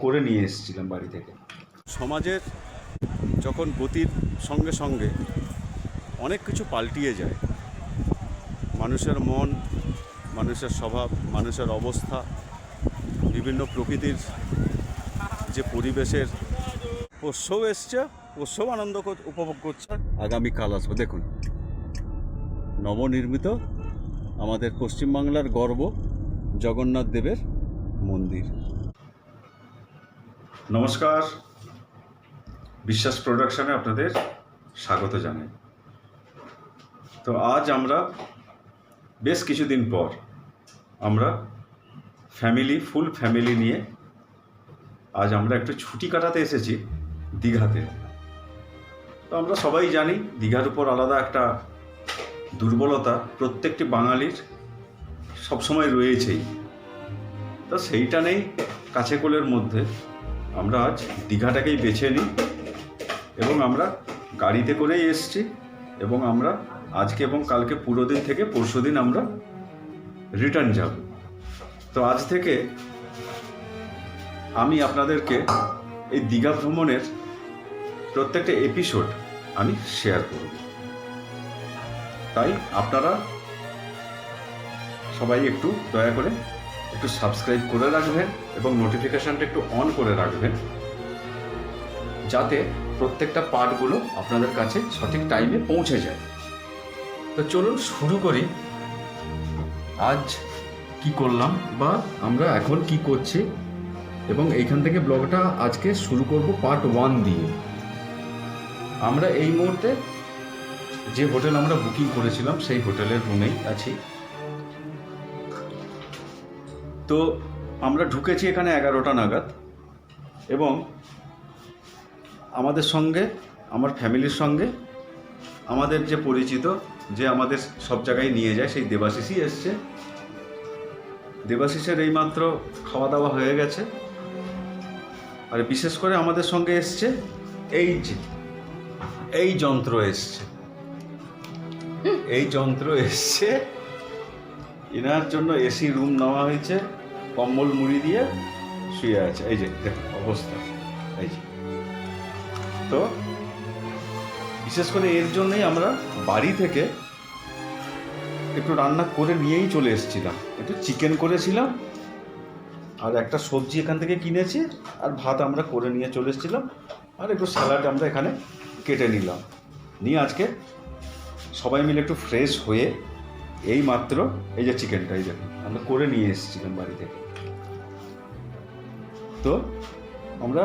করে নিয়ে এসেছিলাম বাড়ি থেকে। সমাজের যখন গতির সঙ্গে সঙ্গে অনেক কিছু পাল্টিয়ে যায়, মানুষের মন, মানুষের স্বভাব, মানুষের অবস্থা, বিভিন্ন প্রকৃতির যে পরিবেশের পোষ্যও এসছে, পোষ্যও আনন্দ উপভোগ করছে। আগামীকাল আসবো, দেখুন নবনির্মিত আমাদের পশ্চিমবাংলার গর্ব জগন্নাথ দেবের মন্দির। নমস্কার, বিশ্বাস প্রোডাকশনে আপনাদের স্বাগত জানাই। তো আজ আমরা বেশ কিছুদিন পর আমরা ফুল ফ্যামিলি নিয়ে আজ আমরা একটু ছুটি কাটাতে এসেছি দীঘাতে। তো আমরা সবাই জানি দীঘার উপর আলাদা একটা দুর্বলতা প্রত্যেকটি বাঙালির সবসময় রয়েছেই। তো সেইটা নেই কাছে কোলের মধ্যে আমরা আজ দীঘাটাকেই বেছে নিই এবং আমরা গাড়িতে করেই এসছি এবং আমরা আজকে এবং কালকে পুরো দিন থেকে পরশু দিন আমরা রিটার্ন যাব। তো আজ থেকে আমি আপনাদেরকে এই দীঘা ভ্রমণের প্রত্যেকটা এপিসোড আমি শেয়ার করব। তাই আপনারা সবাই একটু দয়া করে একটু সাবস্ক্রাইব করে রাখবেন এবং নোটিফিকেশানটা একটু অন করে রাখবেন, যাতে প্রত্যেকটা পার্টগুলো আপনাদের কাছে সঠিক টাইমে পৌঁছে যায়। তো চলুন শুরু করি। আজ কি করলাম বা আমরা এখন কি করছি, এবং এইখান থেকে ব্লগটা আজকে শুরু করব পার্ট 1 দিয়ে। আমরা এই মুহূর্তে যে হোটেল আমরা বুকিং করেছিলাম সেই হোটেলের রুমেই আছি। তো আমরা ঢুকেছি এখানে 11টা নাগাদ এবং আমাদের সঙ্গে, আমার ফ্যামিলির সঙ্গে আমাদের যে পরিচিত, যে আমাদের সব জায়গায় নিয়ে যায়, সেই দেবাশিসই এসছে। দেবাশিসের এইমাত্র খাওয়া দাওয়া হয়ে গেছে। আর বিশেষ করে আমাদের সঙ্গে এসছে এই যন্ত্র এসছে, এনার জন্য এসি রুম নেওয়া হয়েছে, কম্বল মুড়ি দিয়ে শুয়ে আছে। এই যে দেখুন অবস্থা, এই যে। তো বিশেষ করে এর জন্যই আমরা বাড়ি থেকে একটু রান্না করে নিয়েই চলে এসেছিলাম। একটু চিকেন করেছিলাম আর একটা সবজি এখান থেকে কিনেছি, আর ভাত আমরা করে নিয়ে চলে এসেছিলাম, আর একটু স্যালাড আমরা এখানে কেটে নিলাম। নিয়ে আজকে সবাই মিলে একটু ফ্রেশ হয়ে এই মাত্র এই যে চিকেনটা এই দেখুন আমরা করে নিয়ে এসেছিলাম বাড়ি থেকে। তো আমরা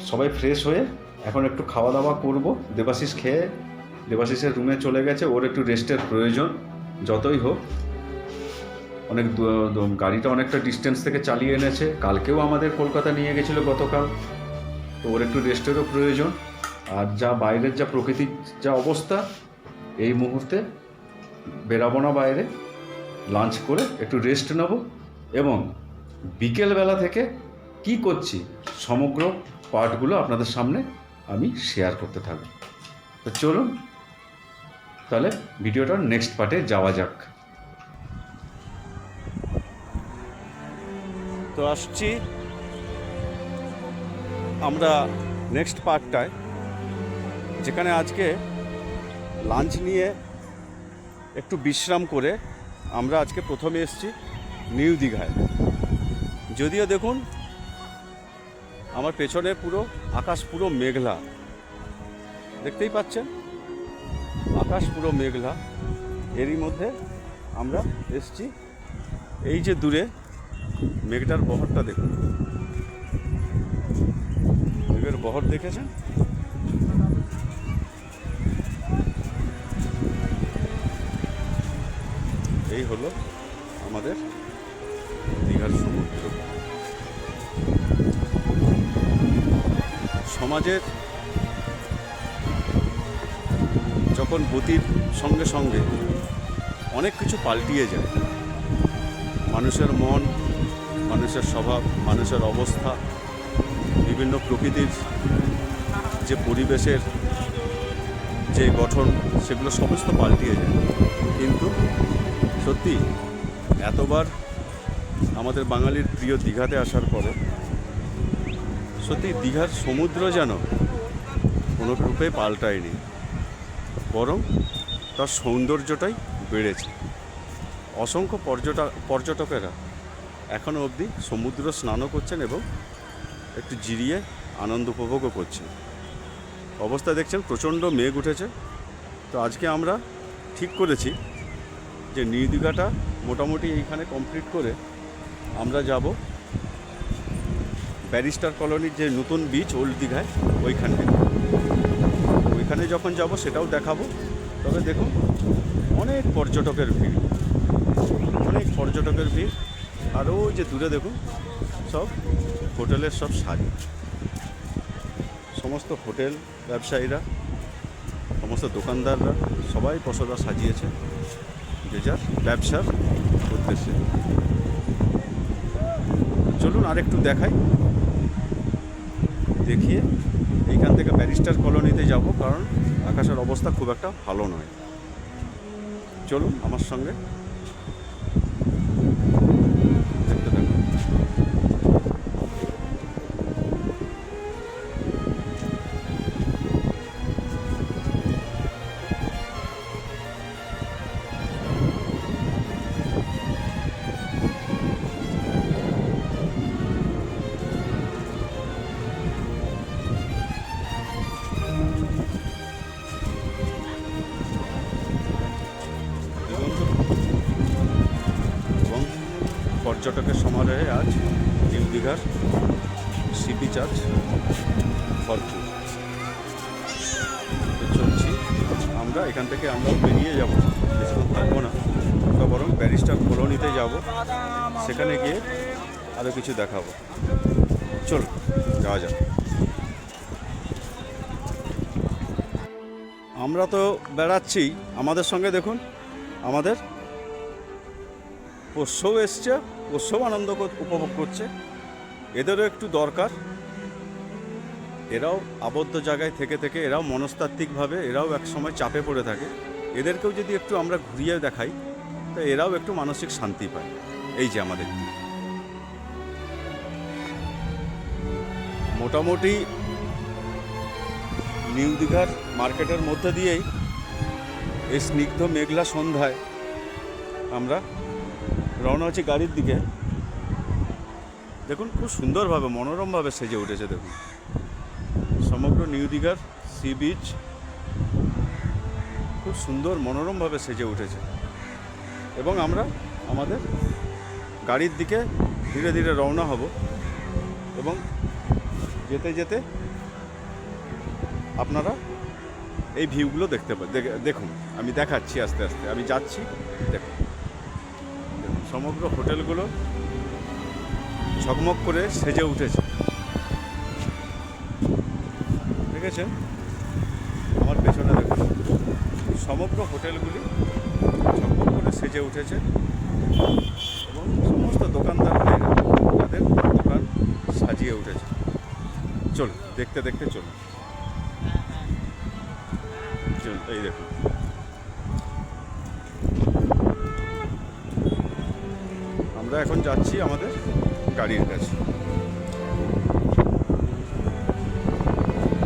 সবাই ফ্রেশ হয়ে এখন একটু খাওয়া দাওয়া করব। দেবাশিস খেয়ে দেবাশিসের রুমে চলে গেছে, ওর একটু রেস্টের প্রয়োজন। যতই হোক অনেক গাড়িটা অনেকটা ডিস্টেন্স থেকে চালিয়ে এনেছে, কালকেও আমাদের কলকাতা নিয়ে গেছিলো গতকাল, তো ওর একটু রেস্টেরও প্রয়োজন। আর যা বাইরের যা প্রকৃতির যা অবস্থা, এই মুহূর্তে বেরাবো না বাইরে, লাঞ্চ করে একটু রেস্ট নেব এবং বিকেলবেলা থেকে কি করছি সমগ্র পার্টগুলো আপনাদের সামনে আমি শেয়ার করতে থাকব। তো চলুন তাহলে ভিডিওটার নেক্সট পার্টে যাওয়া যাক। তো আসছি আমরা নেক্সট পার্টটায়, যেখানে আজকে লাঞ্চ নিয়ে একটু বিশ্রাম করে আমরা আজকে প্রথমে এসেছি নিউ দীঘায়। যদিও দেখুন আমার পেছনে পুরো আকাশ পুরো মেঘলা, দেখতেই পাচ্ছেন আকাশ পুরো মেঘলা। এরই মধ্যে আমরা এসেছি, এই যে দূরে মেঘটার বহরটা দেখুন, মেঘের বহর দেখেছেন? এই হলো আমাদের দীঘার সমুদ্র। সমাজের যখন গতির সঙ্গে সঙ্গে অনেক কিছু পাল্টিয়ে যায়, মানুষের মন, মানুষের স্বভাব, মানুষের অবস্থা, বিভিন্ন প্রকৃতির যে পরিবেশের যে গঠন, সেগুলো সমস্ত পাল্টিয়ে যায়। কিন্তু সত্যি এতবার আমাদের বাঙালির প্রিয় দীঘাতে আসার পরে সত্যি দীঘার সমুদ্র যেন কোনো রূপে পাল্টায়নি, বরং তার সৌন্দর্যটাই বেড়েছে। অসংখ্য পর্যটকেরা এখনও অবধি সমুদ্র স্নানও করছেন এবং একটু জিরিয়ে আনন্দ উপভোগও করছেন। অবস্থা দেখছেন প্রচণ্ড মেঘ উঠেছে। তো আজকে আমরা ঠিক করেছি যে নিউ দীঘাটা মোটামুটি এইখানে কমপ্লিট করে আমরা যাব ব্যারিস্টার কলোনির যে নতুন বিচ ওল্ড দীঘায়, ওইখানে যখন যাব সেটাও দেখাবো। তবে দেখুন অনেক পর্যটকের ভিড়, আর ওই যে দূরে দেখুন সব হোটেলের সব সারি, সমস্ত হোটেল ব্যবসায়ীরা, সমস্ত দোকানদাররা সবাই পসরা সাজিয়েছে যে যার ব্যবসার উদ্দেশ্যে। চলুন আরেকটু দেখিয়ে এইখান থেকে ব্যারিস্টার কলোনিতে যাব, কারণ আকাশের অবস্থা খুব একটা ভালো নয়। চলুন আমার সঙ্গে দেখতে থাকুন। এবং পর্যটকের সমারোহে আজ নিউ দীঘার সি বিচ আজ ভরপুর। চলছি আমরা এখান থেকে, আমরাও বেরিয়ে যাব, বেশিক্ষণ থাকবো না, আমরা বরং ব্যারিস্টার কলোনিতে যাব, সেখানে গিয়ে আরও কিছু দেখাবো। চলুন যাওয়া যাক। আমরা তো বেড়াচ্ছি, আমাদের সঙ্গে দেখুন আমাদের পোষ্যও এসছে, পোষ্যও আনন্দ উপভোগ করছে। এদেরও একটু দরকার, এরাও আবদ্ধ জায়গায় থেকে এরাও মনস্তাত্ত্বিকভাবে এরাও একসময় চাপে পড়ে থাকে। এদেরকেও যদি একটু আমরা ঘুরিয়ে দেখাই তো এরাও একটু মানসিক শান্তি পায়। এই যে আমাদের মোটামুটি নিউ দীঘার মার্কেটের মধ্যে দিয়েই এই স্নিগ্ধ মেঘলা সন্ধ্যায় আমরা রওনা হচ্ছি গাড়ির দিকে। দেখুন খুব সুন্দরভাবে মনোরমভাবে সেজে উঠেছে। দেখুন সমগ্র নিউ দীঘার সি বিচ খুব সুন্দর মনোরমভাবে সেজে উঠেছে। এবং আমরা আমাদের গাড়ির দিকে ধীরে ধীরে রওনা হব এবং যেতে আপনারা এই ভিউগুলো দেখতে দেখুন। আমি দেখাচ্ছি আস্তে আস্তে, আমি যাচ্ছি। দেখুন সমগ্র হোটেলগুলো ঝকমক করে সেজে উঠেছে, দেখেছেন আমার পেছনে দেখুন সমগ্র হোটেলগুলি ঝকমক করে সেজে উঠেছে এবং সমস্ত দোকানদার ভাইরা তাদের দোকান সাজিয়ে উঠেছে। চলুন দেখতে চলুন। এই দেখুন আমরা এখন যাচ্ছি আমাদের গাড়ির কাছে।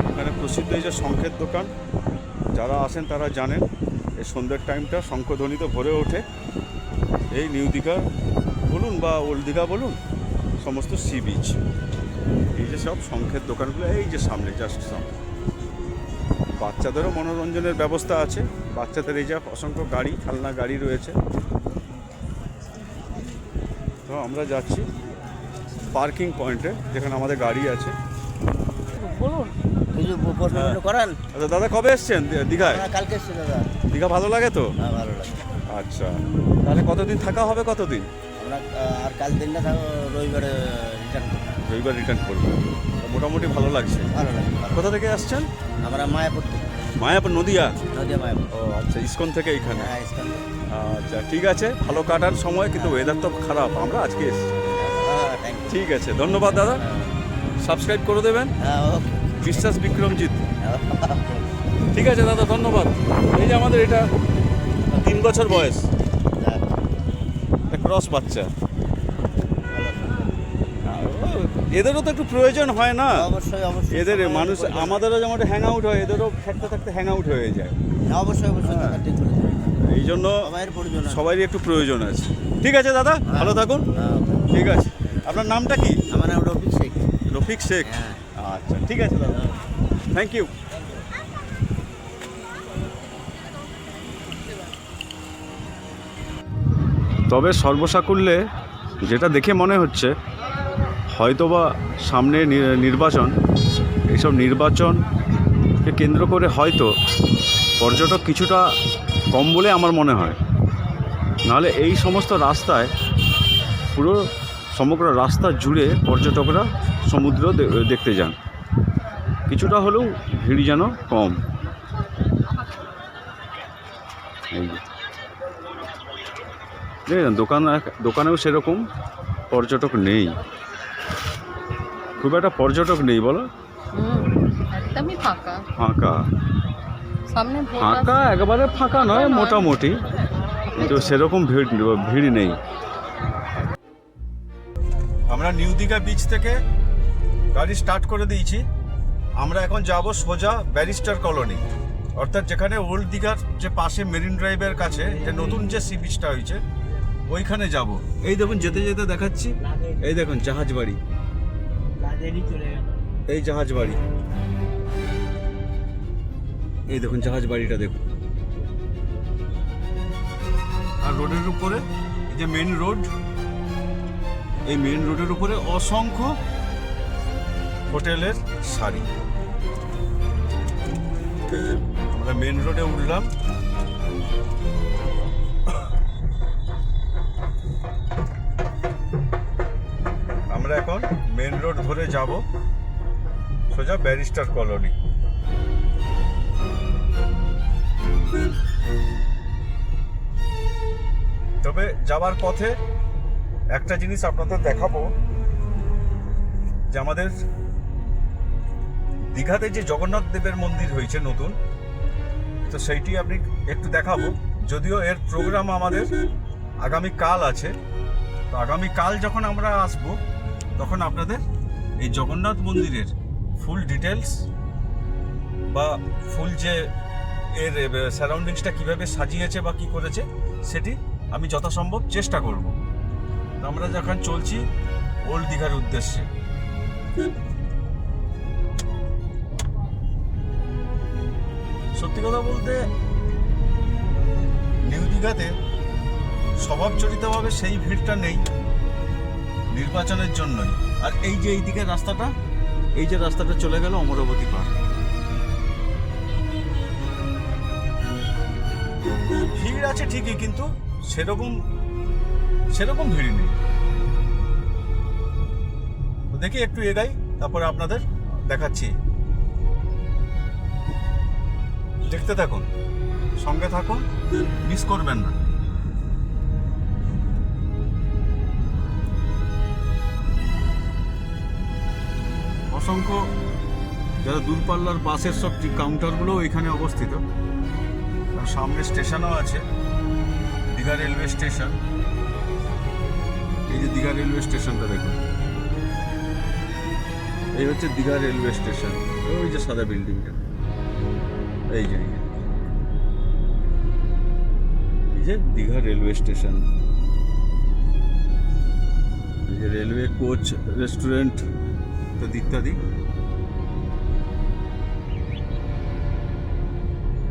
এখানে প্রসিদ্ধ এই যে শঙ্খের দোকান, যারা আসেন তারা জানেন এই সন্ধ্যের টাইমটা শঙ্খধ্বনিতে ভরে ওঠে এই নিউ দীঘা বলুন বা ওল্ড দীঘা বলুন, সমস্ত সি বিচ। এই যে সব শঙ্খের দোকানগুলো এই যে সামনে, জাস্ট সামনে। বাচ্চাদেরও মনোরঞ্জনের ব্যবস্থা আছে, বাচ্চাদের এই যে অসংখ্য গাড়ি, খেলনা গাড়ি রয়েছে। তো আমরা যাচ্ছি পার্কিং পয়েন্টে, যেখানে আমাদের গাড়ি আছে। বলুন কিছু প্রশ্ন করেন। আচ্ছা দাদা, কবে এসছেন দীঘায়? কালকে এসছি দাদা। দীঘা ভালো লাগে তো? হ্যাঁ ভালো লাগে। আচ্ছা, তাহলে কতদিন থাকা হবে? কতদিন? আমরা আর কাল দিনটা থাকবো, রবিবারে রিটার্ন করবো। রবিবার রিটার্ন করবো। মোটামুটি ভালো লাগছে। ভালো লাগে। কোথা থেকে আসছেন? আমরা মায়াপুর থেকে। মায়াপুর, নদিয়া? নদিয়া মায়াপুর। ও আচ্ছা, ইসকন থেকে এইখানে। হ্যাঁ ইসকন। আচ্ছা ঠিক আছে, ভালো কাটার সময়, কিন্তু ওয়েদার তো খারাপ, আমরা আজকে এসেছি। হ্যাঁ থ্যাংক ইউ। ঠিক আছে, ধন্যবাদ দাদা। সাবস্ক্রাইব করে দেবেন হ্যাঁ ওকে। বিশ্বাস বিক্রমজিৎ। ঠিক আছে দাদা, ধন্যবাদ। এই যে আমাদের এটা 3 বছর বয়স, একটা ক্রস বাচ্চা। এদেরও তো একটু প্রয়োজন হয় না, অবশ্যই অবশ্যই এদের সবারই মানুষ প্রয়োজন। আমাদেরও যেমন হ্যাং আউট হয়, এদেরও থাকতে থাকতে হ্যাং আউট হয়ে যায়। অবশ্যই অবশ্যই দাদা, ঠিক বলেছেন। এই জন্য সবাইয়ের প্রয়োজন আছে। সবারই একটু প্রয়োজন আছে। ঠিক আছে দাদা, ভালো থাকুন। হ্যাঁ, ঠিক আছে, আপনার নামটা কি? আমার নাম রফিক শেখ। রফিক শেখ। হ্যাঁ। আচ্ছা, ঠিক আছে দাদা, থ্যাংক ইউ। তবে সর্বসাকুল্যে যেটা দেখে মনে হচ্ছে হয়তোবা সামনে নির্বাচন, এইসব নির্বাচনকে কেন্দ্র করে হয়তো পর্যটক কিছুটা কম বলে আমার মনে হয়। নাহলে এই সমস্ত রাস্তায় পুরো সমগ্র রাস্তা জুড়ে পর্যটকরা সমুদ্র দেখতে যান। কিছুটা হলেও ভিড় যেন কম। এই দেখেন দোকানেও সেরকম পর্যটক নেই, খুব একটা পর্যটক নেই বলো, একদমই ফাঁকা ফাঁকা। সামনে ভোট ফাঁকা একেবারে ফাঁকা নয়, নয়। মোটামুটি, কিন্তু সেরকম ভিড় নেই। আমরা নিউ দীঘা বিচ থেকে গাড়ি স্টার্ট করে দিয়েছি। আমরা এখন যাব সোজা ব্যারিস্টার কলোনি, অর্থাৎ যেখানে ওল্ড দীঘার যে পাশে মেরিন ড্রাইভের কাছে যে নতুন যে সি বিচটা হয়েছে ওইখানে যাব। এই দেখুন যেতে যেতে দেখাচ্ছি, এই দেখুন জাহাজ বাড়ি, এই জাহাজ বাড়ি, এই দেখুন জাহাজ বাড়িটা দেখুন। আর রোডের উপরে এই যে মেন রোড, এই মেন রোডের উপরে অসংখ্য হোটেলের সারি। আমরা মেন রোডে উঠলাম। আমরা এখন মেন রোড ধরে যাব সোজা ব্যারিস্টার কলোনি। তবে যাবার পথে একটা জিনিস আপনাদের দেখাবো, যে আমাদের দীঘাতে যে জগন্নাথ দেবের মন্দির হয়েছে নতুন, তো সেইটি আপনি একটু দেখাবো। যদিও এর প্রোগ্রাম আমাদের আগামী কাল আছে, তো আগামী কাল যখন আমরা আসব তখন আপনাদের এই জগন্নাথ মন্দিরের ফুল ডিটেলস বা ফুল যে এর সারাউন্ডিংসটা কীভাবে সাজিয়েছে বা কী করেছে সেটি আমি যথাসম্ভব চেষ্টা করব। আমরা যখন চলছি ওল্ড দীঘার উদ্দেশ্যে, সত্যি কথা বলতে নিউ দীঘাতে স্বভাবচরিতভাবে সেই ভিড়টা নেই নির্বাচনের জন্যই। আর এই যে এই দিকের রাস্তাটা, এই যে রাস্তাটা চলে গেল অমরাবতী পার্ক, ভিড় আছে ঠিকই, কিন্তু সেরকম ভিড় নেই। তো দেখি একটু এগাই, তারপরে আপনাদের দেখাচ্ছি। দেখতে থাকুন, সঙ্গে থাকুন, মিস করবেন না। অসংখ্য যারা দূরপাল্লার বাসের সব কাউন্টারগুলো এখানে অবস্থিত। আর সামনে স্টেশনও আছে, দীঘা রেলওয়ে স্টেশন। এই যে দীঘা রেলওয়ে স্টেশনটা দেখুন, এই হচ্ছে দীঘা রেলওয়ে স্টেশন। ওই যে সাদা বিল্ডিংটা, এই যে দীঘা রেলওয়ে স্টেশন। এই যে রেলওয়ে কোচ, রেস্টুরেন্ট ইত্যাদি।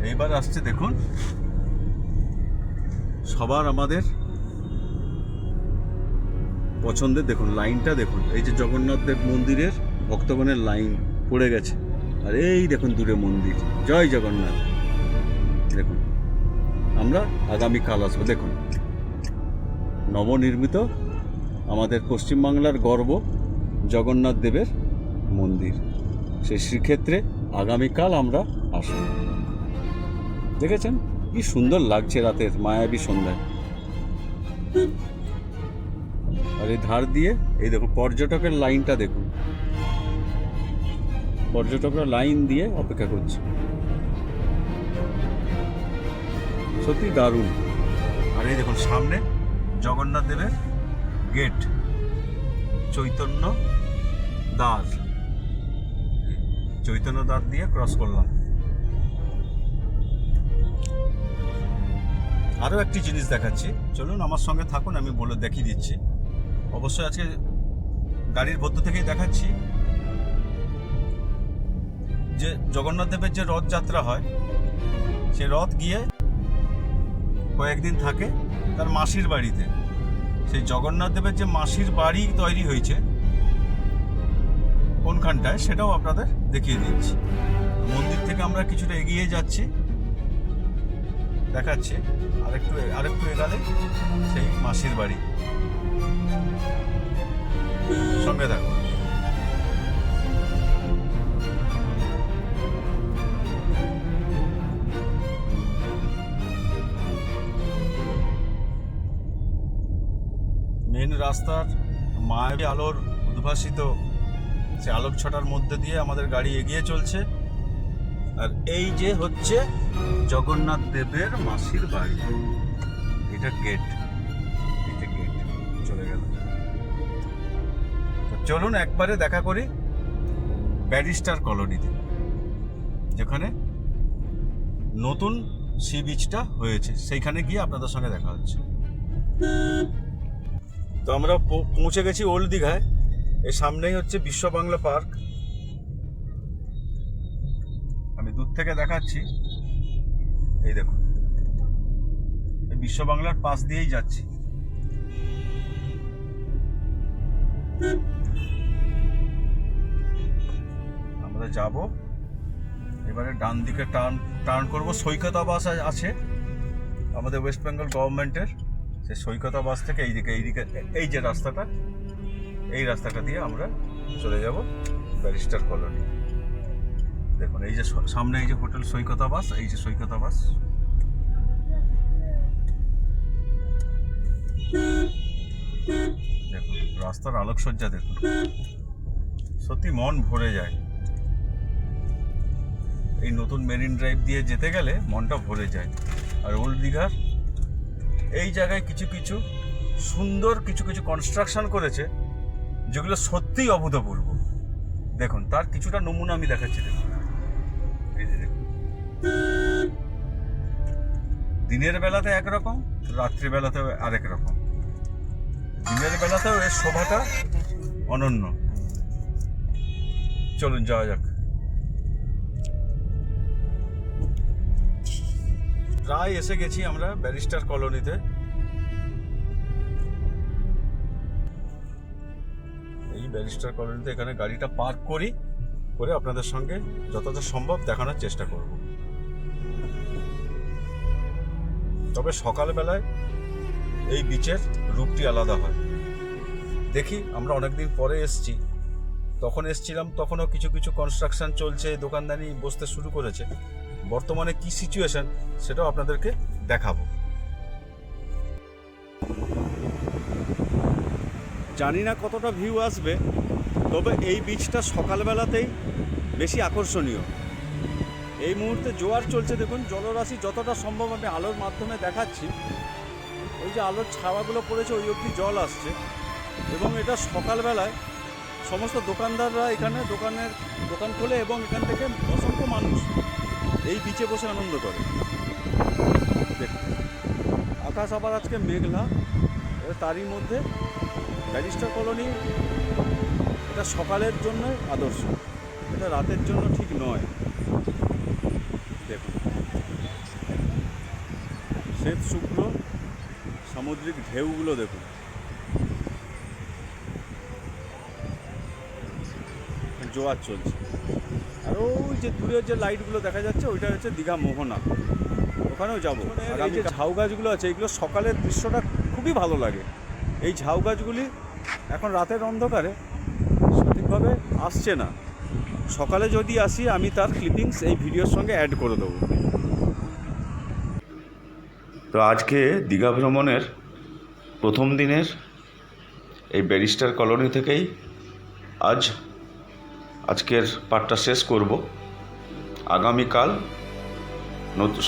এইবার আসছে দেখুন সবার আমাদের পছন্দের, দেখুন লাইনটা দেখুন, এই যে জগন্নাথ দেব মন্দিরের ভক্তগণের লাইন পড়ে গেছে। আর এই দেখুন দূরে মন্দির, জয় জগন্নাথ। দেখুন আমরা আগামীকাল আসবো। দেখুন নবনির্মিত আমাদের পশ্চিমবাংলার গর্ব জগন্নাথ দেবের মন্দির, সেই শ্রীক্ষেত্রে আগামীকাল আমরা আসব। দেখেছেন কি সুন্দর লাগছে রাতের মায়াবী সন্ধ্যায়। আর এই ধার দিয়ে এই দেখুন পর্যটকের লাইনটা দেখুন, পর্যটকরা লাইন দিয়ে অপেক্ষা করছে, সত্যি দারুণ। আর এই দেখুন সামনে জগন্নাথ দেবের গেট, চৈতন্য দ্বার, চৈতন্য দ্বার দিয়ে ক্রস করলাম। আরও একটি জিনিস দেখাচ্ছি, চলুন আমার সঙ্গে থাকুন, আমি বলে দেখিয়ে দিচ্ছি। অবশ্যই আজকে গাড়ির মধ্য থেকেই দেখাচ্ছি যে জগন্নাথ দেবের যে রথযাত্রা হয়, সে রথ গিয়ে কয়েকদিন থাকে তার মাসির বাড়িতে। সেই জগন্নাথ দেবের যে মাসির বাড়ি তৈরি হয়েছে কোনখানটায়, সেটাও আপনাদের দেখিয়ে দিচ্ছি। মন্দির থেকে আমরা কিছুটা এগিয়ে যাচ্ছি, দেখাচ্ছি। আরেকটু এগালে সেই মাসির বাড়ি, সঙ্গে থাকুন। মেন রাস্তার মায়াবী আলোর উদ্ভাসিত সে আলোক ছটার মধ্যে দিয়ে আমাদের গাড়ি এগিয়ে চলছে। আর এই যে হচ্ছে জগন্নাথ দেবের মাসির বাড়ি, এটা গেট, এটা গেট চলে গেল। চলুন একবারে দেখা করি ব্যারিস্টার কলোনিতে, যেখানে নতুন সি বিচটা হয়েছে, সেইখানে গিয়ে আপনাদের সঙ্গে দেখা হচ্ছে। তো আমরা পৌঁছে গেছি ওল্ড দীঘায়। এর সামনেই হচ্ছে বিশ্ব বাংলা পার্ক। আমি দূর থেকে দেখাচ্ছি, এই দেখুন, এই বিশ্ব বাংলার পাশ দিয়েই যাচ্ছি। আমরা যাব এবারে ডান দিকে টার্ন করব। সৈকত আবাস আছে আমাদের ওয়েস্ট বেঙ্গল গভর্নমেন্টের, সেই সৈকত আবাস থেকে এইদিকে এই যে রাস্তাটা, এই রাস্তাটা দিয়ে আমরা চলে যাব ব্যারিস্টার কলোনি। দেখুন এই যে সামনে এই যে হোটেল সৈকত আবাস, এই যে সৈকত আবাস। দেখুন রাস্তার আলোকসজ্জা দেখুন, সত্যি মন ভরে যায়। এই নতুন মেরিন ড্রাইভ দিয়ে যেতে গেলে মনটা ভরে যায়। আর ওল্ড দীঘার এই জায়গায় কিছু কিছু সুন্দর কিছু কনস্ট্রাকশন করেছে, যেগুলো সত্যিই অভূতপূর্ব। দেখুন তার কিছুটা নমুনা আমি দেখাচ্ছি। দেখুন দিনের বেলাতে একরকম, রাত্রিবেলাতেও আরেক রকম। দিনের বেলাতেও এর শোভাটা অনন্য। চলুন যাওয়া যাক। প্রায় এসে গেছি আমরা ব্যারিস্টার কলোনিতে। এই ব্যারিস্টার কলোনিতে এখানে গাড়িটা পার্ক করে আপনাদের সঙ্গে যতটা সম্ভব দেখানোর চেষ্টা করব। তবে সকালবেলায় এই বিচের রূপটি আলাদা হয়। দেখি, আমরা অনেকদিন পরে এসছি, তখন এসছিলাম তখনও কিছু কনস্ট্রাকশন চলছে, দোকানদানি বসতে শুরু করেছে। বর্তমানে কি সিচুয়েশন সেটাও আপনাদেরকে দেখাবো। জানি না কতটা ভিউ আসবে, তবে এই বিচটা সকালবেলাতেই বেশি আকর্ষণীয়। এই মুহূর্তে জোয়ার চলছে, দেখুন জলরাশি যতটা সম্ভব আমি আলোর মাধ্যমে দেখাচ্ছি। ওই যে আলোর ছাওয়াগুলো পড়েছে ওই অবধি জল আসছে, এবং এটা সকালবেলায় সমস্ত দোকানদাররা এখানে দোকান খোলে, এবং এখান থেকে অসংখ্য মানুষ এই বিচে বসে আনন্দ করে। দেখুন আকাশ আবার আজকে মেঘলা, তারই মধ্যে ব্যারিস্টার কলোনি এটা সকালের জন্য আদর্শ, এটা রাতের জন্য ঠিক নয়। দেখুন শ্বেত শুভ্র সামুদ্রিক ঢেউগুলো দেখুন। জোয়ার চলছে, আর ওই যে দূরের যে লাইটগুলো দেখা যাচ্ছে ওইটা হচ্ছে দীঘা মোহনা, ওখানেও যাবো। আর এই যে ঝাউ গাছগুলো আছে, এগুলো সকালের দৃশ্যটা খুবই ভালো লাগে। এই ঝাউ গাছগুলি এখন রাতের অন্ধকারে সঠিকভাবে আসছে না, সকালে যদি আসি আমি তার ক্লিপিংস এই ভিডিওর সঙ্গে অ্যাড করে দেবো। তো আজকে দীঘা ভ্রমণের প্রথম দিনের এই ব্যারিস্টার কলোনি থেকেই আজকের পার্টটা শেষ করব। আগামীকাল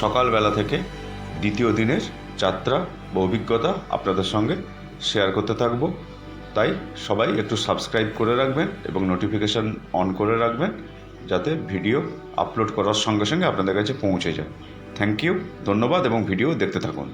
সকালবেলা থেকে দ্বিতীয় দিনের যাত্রা বা অভিজ্ঞতা আপনাদের সঙ্গে শেয়ার করতে থাকব। তাই সবাই একটু সাবস্ক্রাইব করে রাখবেন এবং নোটিফিকেশান অন করে রাখবেন, যাতে ভিডিও আপলোড করার সঙ্গে সঙ্গে আপনাদের কাছে পৌঁছে যায়। থ্যাংক ইউ, ধন্যবাদ এবং ভিডিও দেখতে থাকুন।